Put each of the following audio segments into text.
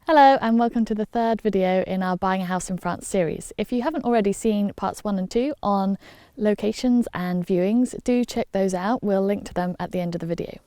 Hello and welcome to the third video in our Buying a House in France series. If you haven't already seen parts 1 and 2 on locations and viewings, do check those out. We'll link to them at the end of the video.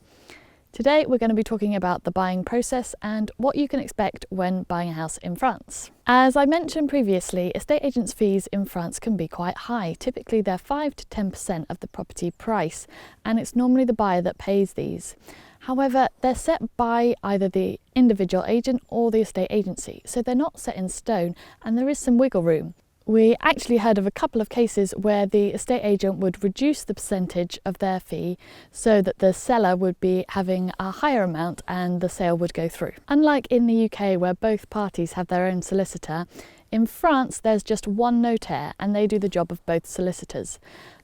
Today we're going to be talking about the buying process and what you can expect when buying a house in France. As I mentioned previously, estate agents' fees in France can be quite high. Typically they're 5 to 10% of the property price, and it's normally the buyer that pays these. However, they're set by either the individual agent or the estate agency, so they're not set in stone and there is some wiggle room. We actually heard of a couple of cases where the estate agent would reduce the percentage of their fee so that the seller would be having a higher amount and the sale would go through. Unlike in the UK where both parties have their own solicitor, in France there's just one notaire and they do the job of both solicitors.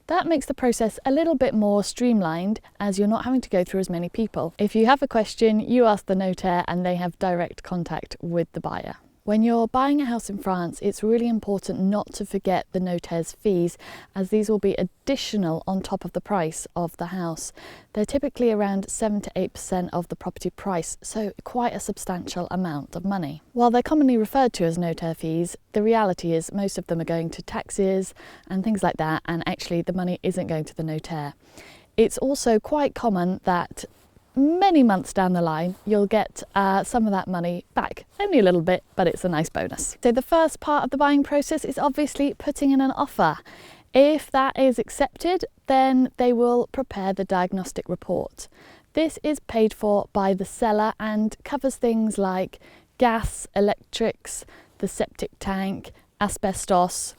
That makes the process a little bit more streamlined as you're not having to go through as many people. If you have a question, you ask the notaire and they have direct contact with the buyer. When you're buying a house in France, it's really important not to forget the notaire's fees, as these will be additional on top of the price of the house. They're typically around 7 to 8% of the property price, so quite a substantial amount of money. While they're commonly referred to as notaire fees, the reality is most of them are going to taxes and things like that, and actually the money isn't going to the notaire. It's also quite common that many months down the line you'll get some of that money back, only a little bit, but it's a nice bonus. So the first part of the buying process is obviously putting in an offer. If that is accepted, then they will prepare the diagnostic report. This is paid for by the seller and covers things like gas, electrics, the septic tank, asbestos.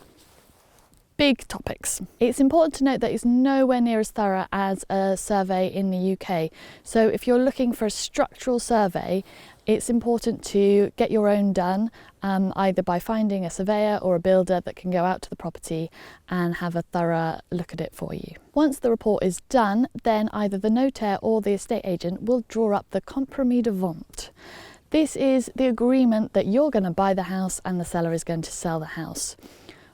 Big topics. It's important to note that it's nowhere near as thorough as a survey in the UK. So if you're looking for a structural survey, it's important to get your own done, either by finding a surveyor or a builder that can go out to the property and have a thorough look at it for you. Once the report is done, then either the notaire or the estate agent will draw up the compromis de vente. This is the agreement that you're going to buy the house and the seller is going to sell the house.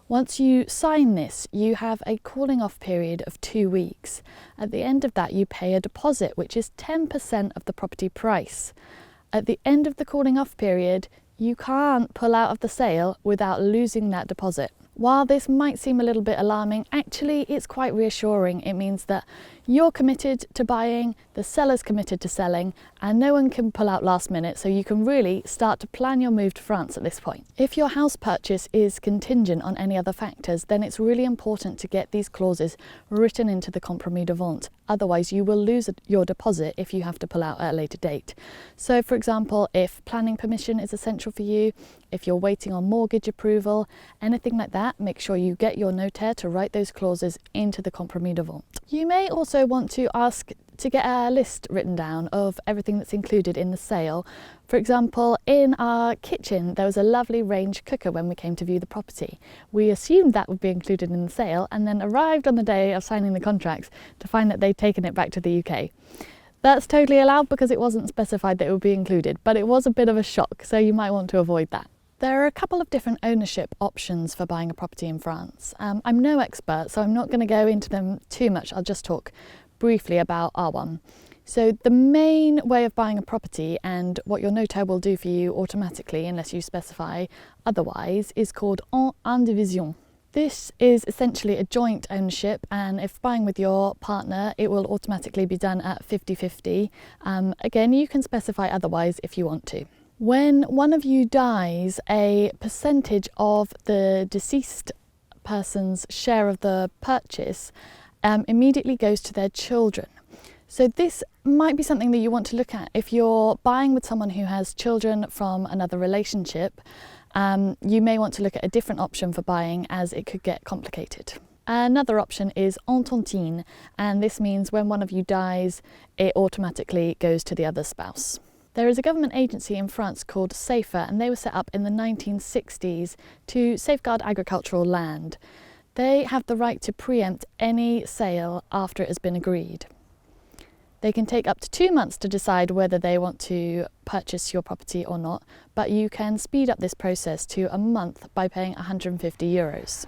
Once you sign this, you have a calling off period of 2 weeks. At the end of that, you pay a deposit, which is 10% of the property price. At the end of the calling off period, you can't pull out of the sale without losing that deposit. While this might seem a little bit alarming, actually it's quite reassuring. It means that you're committed to buying, the seller's committed to selling, and no one can pull out last minute, so you can really start to plan your move to France at this point. If your house purchase is contingent on any other factors, then it's really important to get these clauses written into the compromis de vente. Otherwise, you will lose your deposit if you have to pull out at a later date. So, for example, if planning permission is essential for you, if you're waiting on mortgage approval, anything like that, make sure you get your notaire to write those clauses into the compromis de vente. You may also want to ask to get a list written down of everything that's included in the sale. For example, in our kitchen there was a lovely range cooker when we came to view the property. We assumed that would be included in the sale and then arrived on the day of signing the contracts to find that they'd taken it back to the UK. That's totally allowed because it wasn't specified that it would be included, but it was a bit of a shock, so you might want to avoid that. There are a couple of different ownership options for buying a property in France. I'm no expert, so I'm not going to go into them too much. I'll just talk briefly about our one. So the main way of buying a property, and what your notaire will do for you automatically unless you specify otherwise, is called en indivision. This is essentially a joint ownership, and if buying with your partner, it will automatically be done at 50-50. Again, you can specify otherwise if you want to. When one of you dies, a percentage of the deceased person's share of the purchase immediately goes to their children. So this might be something that you want to look at if you're buying with someone who has children from another relationship. You may want to look at a different option for buying, as it could get complicated. Another option is Antontien, and this means when one of you dies, it automatically goes to the other spouse. There is a government agency in France called SAFER, and they were set up in the 1960s to safeguard agricultural land. They have the right to preempt any sale after it has been agreed. They can take up to 2 months to decide whether they want to purchase your property or not, but you can speed up this process to a month by paying €150.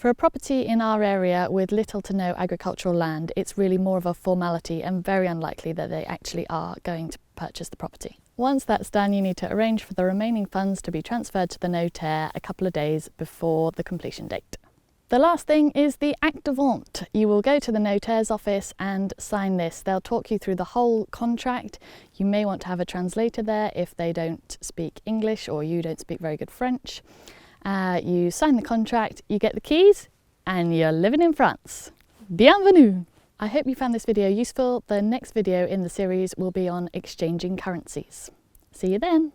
For a property in our area with little to no agricultural land, it's really more of a formality and very unlikely that they actually are going to purchase the property. Once that's done, you need to arrange for the remaining funds to be transferred to the notaire a couple of days before the completion date. The last thing is the acte de vente. You will go to the notaire's office and sign this. They'll talk you through the whole contract. You may want to have a translator there if they don't speak English or you don't speak very good French. You sign the contract, you get the keys, and you're living in France. Bienvenue! I hope you found this video useful. The next video in the series will be on exchanging currencies. See you then!